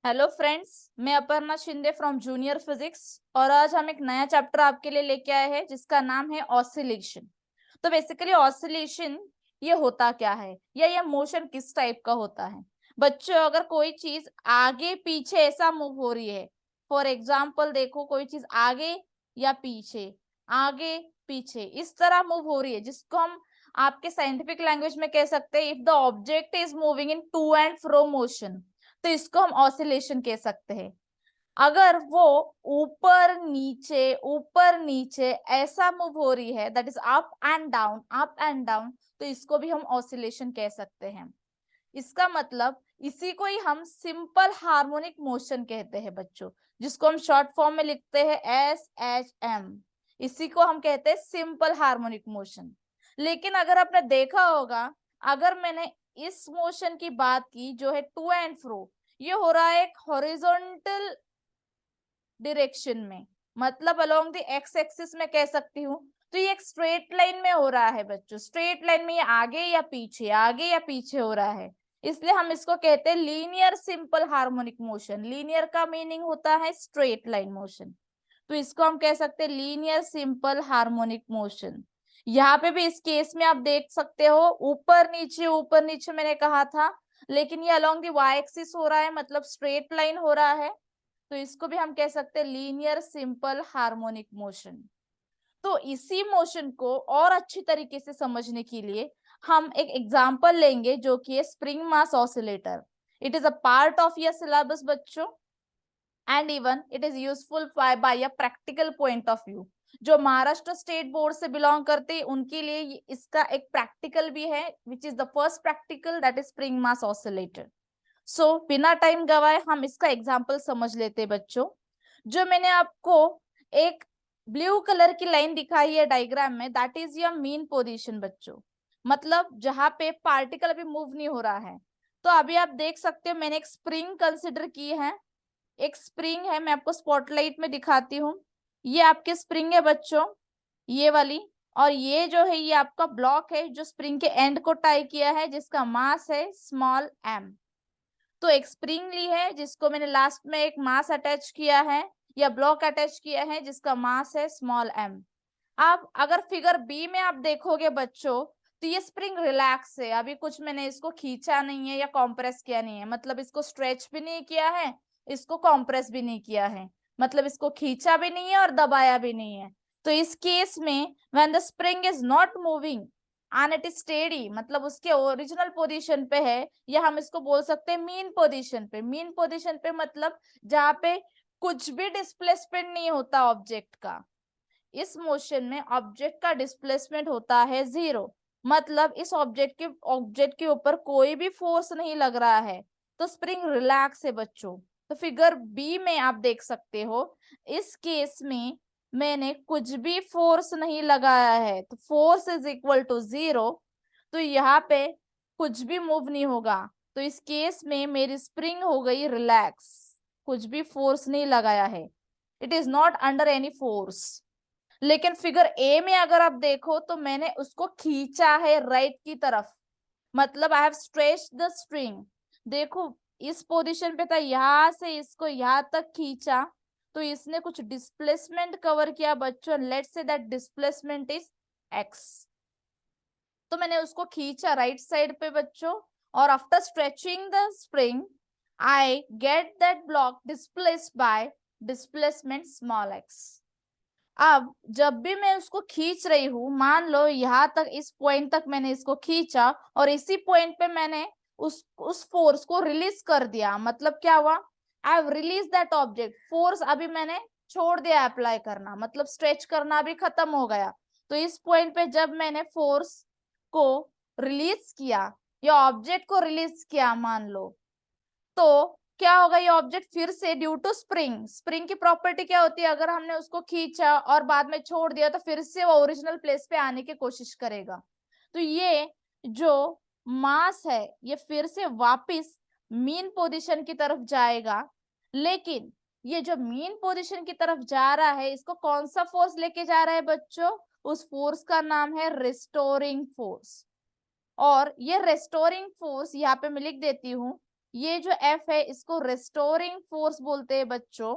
Hello friends, मैं Aparna Shinde from junior physics और आज हम एक नया चैप्टर आपके लिए लेके आए हैं जिसका नाम है ऑसिलेशन। तो बेसिकली ऑसिलेशन ये होता क्या है या ये मोशन किस टाइप का होता है। बच्चों, अगर कोई चीज आगे पीछे ऐसा मूव हो रही है, फॉर एग्जांपल देखो कोई चीज आगे या पीछे, आगे पीछे इस तरह मूव हो रही है, जिसको हम आपके साइंटिफिक लैंग्वेज में कह सकते हैं if the object is moving in to and fro motion, तो इसको हम ऑसिलेशन कह सकते हैं। अगर वो ऊपर नीचे ऐसा मूव हो रही है, that is up and down, तो इसको भी हम ऑसिलेशन कह सकते हैं। इसका मतलब इसी को ही हम सिंपल हार्मोनिक मोशन कहते हैं बच्चों, जिसको हम शॉर्ट फॉर्म में लिखते हैं SHM। इसी को हम कहते हैं सिंपल हार्मोनिक मोशन। लेकिन अगर आपने देखा होगा, अगर मैंने इस मोशन की बात की जो है टू एंड फ्रो, ये हो रहा है एक हॉरिजॉन्टल डायरेक्शन में, मतलब अलोंग द एक्स एक्सिस में कह सकती हूँ। तो ये एक स्ट्रेट लाइन में हो रहा है बच्चों, स्ट्रेट लाइन में ये आगे या पीछे हो रहा है, इसलिए हम इसको कहते हैं linear simple harmonic motion. Linear का मीनिंग होता है स्ट्रेट लाइन मोशन, तो इसको हम कह सकते हैं लीनियर सिंपल हार्मोनिक मोशन। यहाँ पे भी इस केस में आप देख सकते हो ऊपर नीचे मैंने कहा था, लेकिन ये अलोंग द वाई एक्सिस हो रहा है, मतलब स्ट्रेट लाइन हो रहा है, तो इसको भी हम कह सकते हैं लीनियर सिंपल हार्मोनिक मोशन। तो इसी मोशन को और अच्छी तरीके से समझने के लिए हम एक एग्जांपल लेंगे जो कि है spring mass oscillator. It is a part of your syllabus बच्चों, and even it is useful by a practical point of view. जो महाराष्ट्र स्टेट बोर्ड से बिलोंग करते हैं उनके लिए इसका एक प्रैक्टिकल भी है, which is the first practical, that is spring mass oscillator. So बिना टाइम गवाए हम इसका एग्जाम्पल समझ लेते हैं बच्चों। जो मैंने आपको एक ब्लू कलर की लाइन दिखाई है डायग्राम में, that is your mean position बच्चों, मतलब जहां पे पार्टिकल अभी मूव नहीं हो रहा है। तो अभी आप देख सकते हो मैंने एक स्प्रिंग कंसिडर की है, एक स्प्रिंग है, मैं आपको स्पॉटलाइट में दिखाती हूँ। ये आपकी स्प्रिंग है बच्चों, ये वाली, और ये जो है ये आपका ब्लॉक है जो स्प्रिंग के एंड को टाई किया है, जिसका मास है स्मॉल m। तो एक स्प्रिंग ली है जिसको मैंने लास्ट में एक मास अटैच किया है या ब्लॉक अटैच किया है जिसका मास है स्मॉल m। अब अगर फिगर बी में आप देखोगे बच्चों, तो ये स्प्रिंग रिलैक्स है, अभी कुछ मैंने इसको खींचा नहीं है या कॉम्प्रेस किया नहीं है, मतलब इसको स्ट्रेच भी नहीं किया है, इसको कॉम्प्रेस भी नहीं किया है, मतलब इसको खींचा भी नहीं है और दबाया भी नहीं है। तो इस केस में when the spring is not moving and it is steady, मतलब उसके ओरिजिनल पोजीशन पे है, या हम इसको बोल सकते हैं मीन पोजीशन पे। मीन पोजीशन पे मतलब जहाँ पे कुछ भी डिस्प्लेसमेंट नहीं होता ऑब्जेक्ट का। इस मोशन में ऑब्जेक्ट का डिस्प्लेसमेंट होता है 0, मतलब इस ऑब्जेक्ट के ऊपर कोई भी फोर्स नहीं लग रहा है, तो स्प्रिंग रिलैक्स है बच्चों। तो फिगर बी में आप देख सकते हो, इस केस में मैंने कुछ भी फोर्स नहीं लगाया है, तो फोर्स इज इक्वल टू 0, तो यहाँ पे कुछ भी मूव नहीं होगा। तो इस केस में मेरी स्प्रिंग हो गई रिलैक्स, कुछ भी फोर्स नहीं लगाया है, it is not under any force. लेकिन फिगर ए में अगर आप देखो तो मैंने उसको खींचा है राइट की तरफ, मतलब I have stretched the string. देखो इस पोजीशन पे था, यहां से इसको यहां तक खींचा, तो इसने कुछ डिस्प्लेसमेंट कवर किया बच्चों, let's say that displacement is x। तो मैंने उसको खींचा राइट साइड पे बच्चों, और after stretching the spring I get that block displaced by displacement small x। अब जब भी मैं उसको खींच रही हूं, मान लो यहां तक इस पॉइंट तक मैंने इसको खींचा और इसी पॉइंट पे मैंने उस फोर्स को रिलीज कर दिया, मतलब क्या हुआ, I have release that object, force अभी मैंने छोड़ दिया अप्लाई करना, मतलब स्ट्रेच करना भी खत्म हो गया। तो इस पॉइंट पे जब मैंने फोर्स को रिलीज किया या ऑब्जेक्ट को रिलीज किया मान लो, तो क्या होगा, ये ऑब्जेक्ट फिर से ड्यू टू स्प्रिंग, स्प्रिंग की प्रॉपर्टी क्या होती है, अगर हमने उसको खींचा और बाद में छोड़ दिया तो फिर से वो ओरिजिनल प्लेस पे आने की कोशिश करेगा। तो ये जो मास है ये फिर से वापस मीन पोजीशन की तरफ जाएगा। लेकिन ये जो मीन पोजीशन की तरफ जा रहा है, इसको कौन सा फोर्स लेके जा रहा है बच्चों, उस फोर्स का नाम है रिस्टोरिंग फोर्स। और ये रेस्टोरिंग फोर्स यहाँ पे मैं लिख देती हूँ, ये जो F है इसको रेस्टोरिंग फोर्स बोलते हैं बच्चों,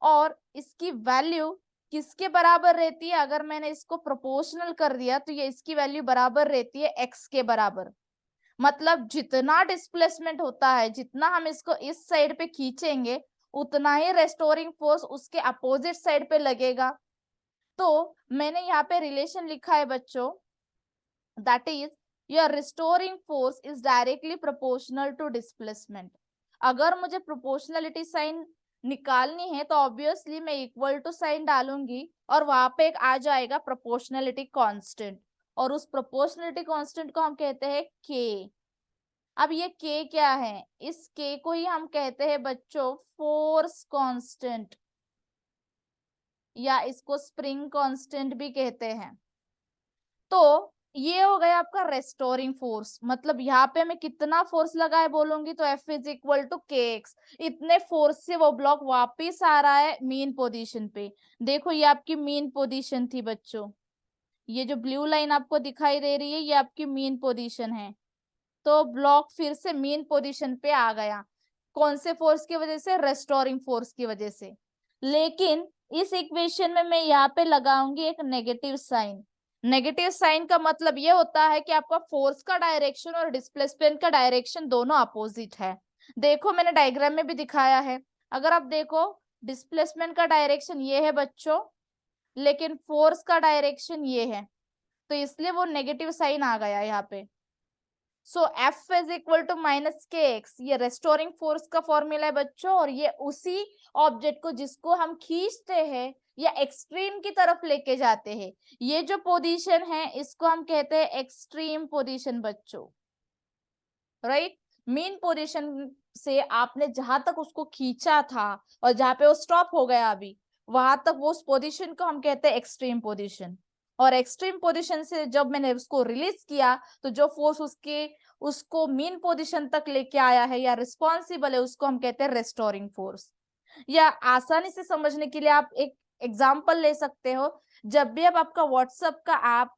और इसकी वैल्यू किसके बराबर रहती है? अगर मैंने इसको प्रोपोर्शनल कर दिया तो ये इसकी वैल्यू बराबर रहती है x के बराबर। मतलब जितना डिस्प्लेसमेंट होता है, जितना हम इसको इस साइड पे खींचेंगे, उतना ही रेस्टोरिंग फोर्स उसके अपोजिट साइड पे लगेगा। तो मैंने यहाँ पे रिलेशन लिखा है बच्चों, that is your restoring force is directly proportional to displacement. अगर मुझे प्रोपोर्शनलिटी साइन निकालनी है तो ऑब्वियसली मैं इक्वल टू साइन डालूंगी और वहां पे एक आ जाएगा प्रोपोर्शनलिटी कांस्टेंट, और उस प्रोपोर्शनलिटी कांस्टेंट को हम कहते हैं के। अब ये के क्या है? इस के को ही हम कहते हैं बच्चों फोर्स कांस्टेंट, या इसको स्प्रिंग कांस्टेंट भी कहते हैं। तो ये हो गया आपका रेस्टोरिंग फोर्स। मतलब यहाँ पे मैं कितना फोर्स लगाए बोलूंगी तो F इज इक्वल टू के एक्स। इतने फोर्स से वो ब्लॉक वापिस आ रहा है मीन पोजीशन पे। देखो ये आपकी मीन पोजीशन थी बच्चों, ये जो ब्लू लाइन आपको दिखाई दे रही है ये आपकी मीन पोजीशन है। तो ब्लॉक फिर से मीन पोजीशन पे आ गया, कौन से फोर्स की वजह से? रेस्टोरिंग फोर्स की वजह से। लेकिन इस इक्वेशन में मैं यहाँ पे लगाऊंगी एक नेगेटिव साइन। नेगेटिव साइन का मतलब ये होता है कि आपका फोर्स का डायरेक्शन और डिस्प्लेसमेंट का डायरेक्शन दोनों अपोजिट है। देखो मैंने डायग्राम में भी दिखाया है, अगर आप देखो डिस्प्लेसमेंट का डायरेक्शन ये है बच्चों, लेकिन फोर्स का डायरेक्शन ये है, तो इसलिए वो नेगेटिव साइन आ गया यहाँ पे। So F is equal to minus K X, ये रेस्टोरिंग फोर्स का फॉर्मूला है बच्चों, और ये उसी ऑब्जेक्ट को जिसको हम खींचते हैं या एक्सट्रीम की तरफ लेके जाते हैं, ये जो पोजीशन है इसको हम कहते हैं एक्सट्रीम पोजीशन बच्चों, राइट। मीन पोजीशन से आपने जहां तक उसको खींचा था और जहां पे वो स्टॉप हो गया अभी, वहां तक वो उस पोजीशन को हम कहते हैं एक्सट्रीम पोजीशन। और एक्सट्रीम पोजीशन से जब मैंने उसको रिलीज किया तो जो फोर्स उसको मीन पोजीशन तक लेके आया है या रिस्पॉन्सिबल है, उसको हम कहते हैं रेस्टोरिंग फोर्स। या आसानी से समझने के लिए आप एक एग्जाम्पल ले सकते हो, जब भी आप आपका व्हाट्सएप का ऐप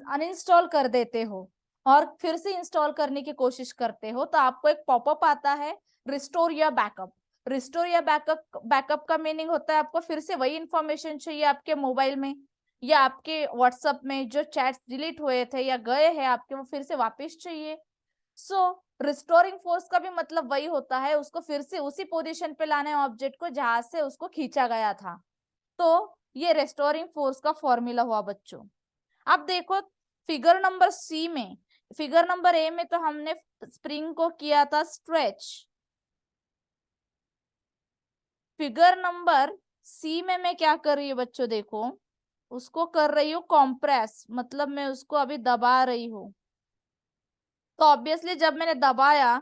अनइंस्टॉल कर देते हो और फिर से इंस्टॉल करने की कोशिश करते हो तो आपको एक पॉपअप आता है, रिस्टोर या बैकअप। रिस्टोर या बैकअप का मीनिंग होता है आपको फिर से वही इंफॉर्मेशन चाहिए आपके मोबाइल में या आपके व्हाट्सएप में जो चैट्स डिलीट हुए थे या गए हैं आपके, वो फिर से वापस चाहिए। सो रिस्टोरिंग फोर्स का भी मतलब वही होता है, उसको फिर से उसी पोजीशन पे लाना है ऑब्जेक्ट को जहां से उसको खींचा गया था। तो ये रेस्टोरिंग फोर्स का फॉर्मूला हुआ बच्चों। अब देखो फिगर नंबर सी में, फिगर नंबर ए में तो हमने स्प्रिंग को किया था स्ट्रेच, फिगर नंबर सी में मैं क्या कर रही हूँ बच्चों? देखो उसको कर रही हूँ कॉम्प्रेस, मतलब मैं उसको अभी दबा रही हूँ। तो ऑब्वियसली जब मैंने दबाया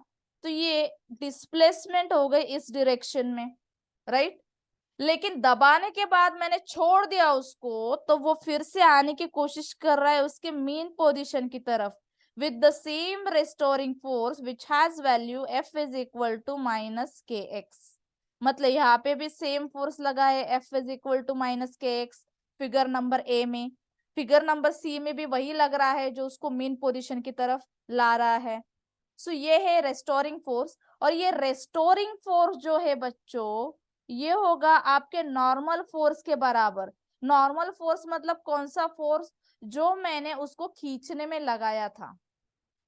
तो ये डिस्प्लेसमेंट हो गई इस डायरेक्शन में, राइट। लेकिन दबाने के बाद मैंने छोड़ दिया उसको तो वो फिर से आने की कोशिश कर रहा है उसके मेन पोजीशन की तरफ with the same restoring force which has value F is equal to minus kx। मतलब यहाँ पे भी सेम फोर्स लगा है, F is equal to minus kx figure number A में। फिगर नंबर सी में भी वही लग रहा है जो उसको मेन पोजीशन की तरफ ला रहा है। सो ये है रेस्टोरिंग फोर्स, और ये रेस्टोरिंग फोर्स जो है बच्चों ये होगा आपके नॉर्मल फोर्स के बराबर। नॉर्मल फोर्स मतलब कौन सा फोर्स? जो मैंने उसको खींचने में लगाया था,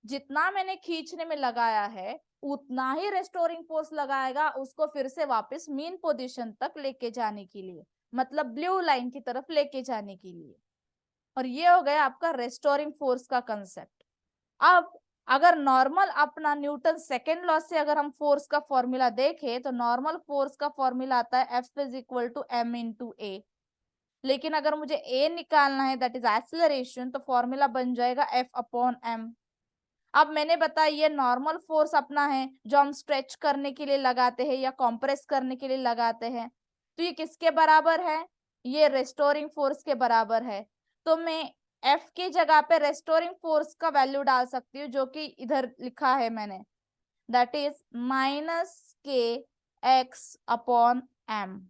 जितना मैंने खींचने में लगाया है उतना ही रेस्टोरिंग फोर्स लगाएगा उसको फिर से वापस मीन पोजीशन तक लेके जाने के लिए, मतलब ब्लू लाइन की तरफ लेके जाने के लिए। और ये हो गया आपका रेस्टोरिंग फोर्स का कंसेप्ट। अब अगर नॉर्मल अपना न्यूटन सेकेंड लॉ से अगर हम फोर्स का फॉर्मूला देखें तो नॉर्मल फोर्स का फॉर्मूला आता है F is equal to m into a. लेकिन अगर मुझे a निकालना है दैट इज एक्सेलरेशन, तो फॉर्मूला बन जाएगा F अपॉन m। अब मैंने बताया ये नॉर्मल फोर्स अपना है जो हम स्ट्रेच करने के लिए लगाते हैं या कंप्रेस करने के लिए लगाते हैं, तो ये किसके बराबर है? ये रेस्टोरिंग फोर्स के बराबर है। तो मैं F की जगह पे रेस्टोरिंग फोर्स का वैल्यू डाल सकती हूँ जो कि इधर लिखा है मैंने, that is minus K x upon M.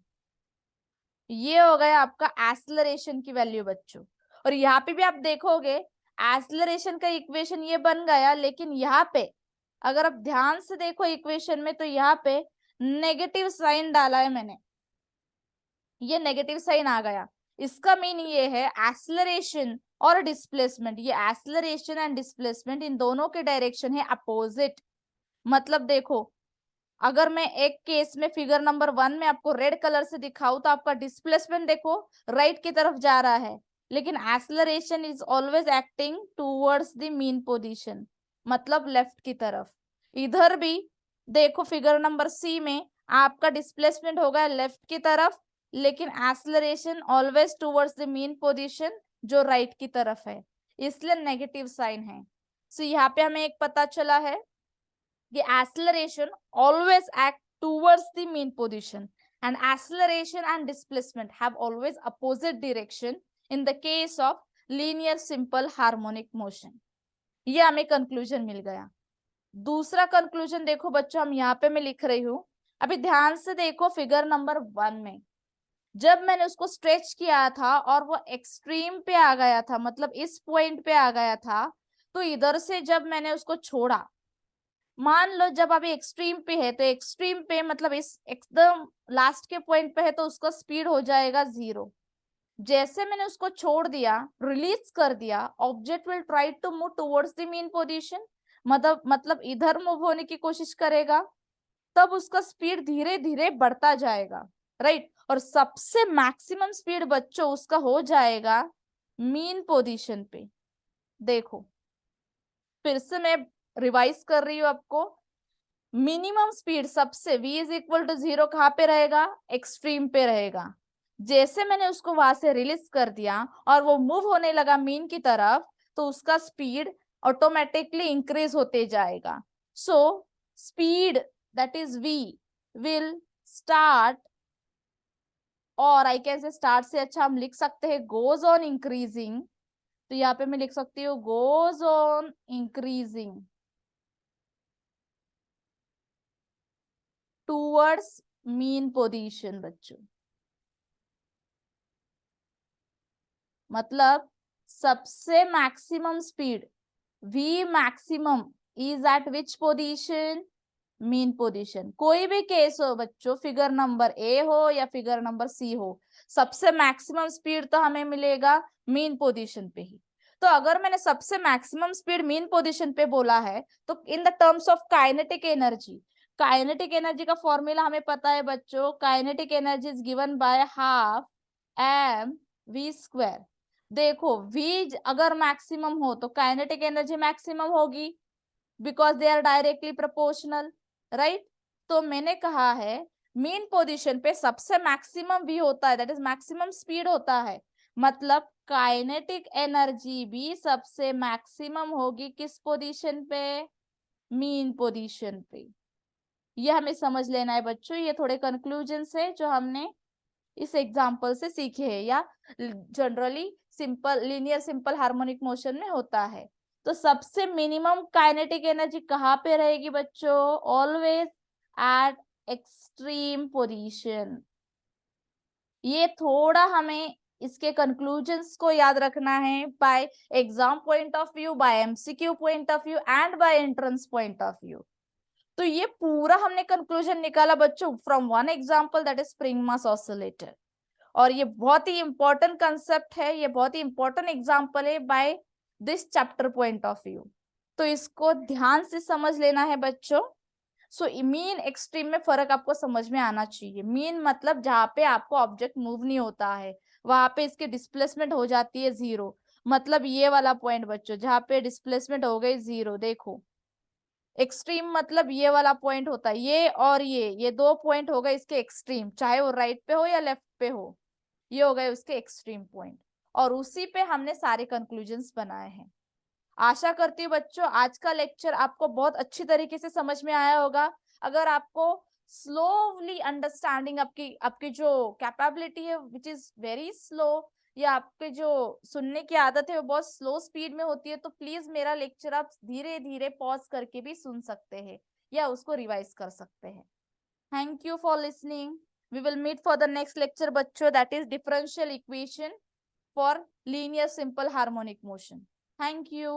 ये हो गया आपका एक्सेलरेशन की वैल्यू बच्चों। और यहाँ पे भी आप देखोगे एक्सेलरेशन का इक्वेशन ये बन गया, लेकिन यहाँ पे अगर आप ध्यान से देखो इक्वेशन में, तो यहाँ पे नेगेटिव साइन डाला है मैंने, ये नेगेटिव साइन आ गया। इसका मीन ये है एक्सेलरेशन और डिस्प्लेसमेंट, ये एक्सेलरेशन एंड डिस्प्लेसमेंट इन दोनों के डायरेक्शन है अपोजिट। मतलब देखो, अगर मैं एक केस में फिगर नंबर 1 में आपको रेड कलर से दिखाऊं, तो आपका डिस्प्लेसमेंट देखो राइट की तरफ जा रहा है, लेकिन acceleration is always acting towards the mean position, मतलब लेफ्ट की तरफ। इधर भी देखो फिगर नंबर सी में आपका डिस्प्लेसमेंट होगा लेफ्ट की तरफ, लेकिन acceleration always towards the mean position जो राइट की तरफ है, इसलिए नेगेटिव साइन है। सो यहाँ पे हमें एक पता चला है the acceleration always act towards the mean position, and acceleration and displacement have always opposite direction in the case of linear simple harmonic motion। ये हमें कंक्लूजन मिल गया। दूसरा कंक्लूजन देखो बच्चों, हम यहाँ पे मैं लिख रही हूँ, अभी ध्यान से देखो फिगर नंबर 1 में जब मैंने उसको स्ट्रेच किया था और वो एक्सट्रीम पे आ गया था, मतलब इस पॉइंट पे आ गया था, तो इधर से जब मैंने उसको छोड़ा, मान लो जब अभी एक्सट्रीम पे है, तो एक्सट्रीम पे मतलब इस एकदम लास्ट के पॉइंट पे है, तो उसका स्पीड हो जाएगा 0। जैसे मैंने उसको छोड़ दिया, रिलीज कर दिया, object will try to move towards the mean position, मतलब इधर मूव होने की कोशिश करेगा, तब उसका स्पीड धीरे धीरे बढ़ता जाएगा, राइट। और सबसे मैक्सिमम स्पीड बच्चों उसका हो जाएगा मीन पोजीशन पे। देखो फिर से मैं रिवाइज कर रही हूँ आपको, मिनिमम स्पीड सबसे v इज इक्वल टू 0 कहाँ पे रहेगा, एक्सट्रीम पे रहेगा। जैसे मैंने उसको वहां से रिलीज कर दिया और वो मूव होने लगा मीन की तरफ, तो उसका स्पीड ऑटोमेटिकली इंक्रीज होते जाएगा। So speed that is v will start, और आई कैन से स्टार्ट से अच्छा हम लिख सकते हैं गोज ऑन इंक्रीजिंग, तो यहाँ पे मैं लिख सकती हूँ goes on increasing towards mean position बच्चों। मतलब सबसे maximum speed v maximum is eight which position, mean position. कोई भी केस हो बच्चों, फिगर नंबर ए हो या फिगर नंबर सी हो, सबसे मैक्सिमम स्पीड तो हमें मिलेगा मीन पोजीशन पे ही। तो अगर मैंने सबसे मैक्सिमम स्पीड मीन पोजीशन पे बोला है, तो in the terms of kinetic energy, kinetic energy का फॉर्मूला हमें पता है बच्चों, kinetic energy is given by half M V square. देखो v अगर मैक्सिमम हो तो काइनेटिक एनर्जी मैक्सिमम होगी, because they are directly proportional, right. तो मैंने कहा है मीन पोजीशन पे सबसे मैक्सिमम v होता है, दैट इज मैक्सिमम स्पीड होता है, मतलब काइनेटिक एनर्जी भी सबसे मैक्सिमम होगी किस पोजीशन पे, मीन पोजीशन पे। ये हमें समझ लेना है बच्चों, ये थोड़े कंक्लूजन है जो हमने इस एग्जाम्पल से सीखे हैं, या generally simple linear simple harmonic motion में होता है। तो सबसे मिनिमम काइनेटिक एनर्जी कहाँ पे रहेगी बच्चों, ऑलवेज एट एक्सट्रीम पोजीशन। ये थोड़ा हमें इसके कंक्लूजन्स को याद रखना है, by exam point of view, by MCQ point of view and by entrance point of view. तो ये पूरा हमने कंक्लूजन निकाला बच्चों from one example, that is spring mass oscillator. और ये बहुत ही इंपॉर्टेंट कंसेप्ट है, ये बहुत ही इंपॉर्टेंट एग्जांपल है by this chapter point of view. तो इसको ध्यान से समझ लेना है बच्चों। सो मीन एक्सट्रीम में फर्क आपको समझ में आना चाहिए। मीन मतलब जहां पे आपको ऑब्जेक्ट मूव नहीं होता है, वहां पे इसकी डिस्प्लेसमेंट हो जाती है 0, मतलब ये वाला पॉइंट बच्चों जहां पे डिस्प्लेसमेंट हो गई 0। देखो एक्सट्रीम मतलब ये वाला पॉइंट होता है, ये और ये दो पॉइंट हो गए इसके एक्सट्रीम, चाहे वो राइट पे हो या लेफ्ट पे हो, ये हो गए उसके एक्सट्रीम पॉइंट। और उसी पे हमने सारे कंक्लूजन्स बनाए हैं। आशा करती हूँ बच्चों आज का लेक्चर आपको बहुत अच्छी तरीके से समझ में आया होगा। अगर आपको स्लोली अंडरस्टैंडिंग, आपकी आपकी जो कैपेबिलिटी है विच इज वेरी स्लो, या आपके जो सुनने की आदत है वो बहुत स्लो स्पीड में होती है, तो प्लीज मेरा लेक्चर आप धीरे धीरे पॉज करके भी सुन सकते हैं या उसको रिवाइज कर सकते हैं। Thank you for listening. We will meet for the next lecture, बच्चों, that is differential equation for linear simple harmonic motion. Thank you.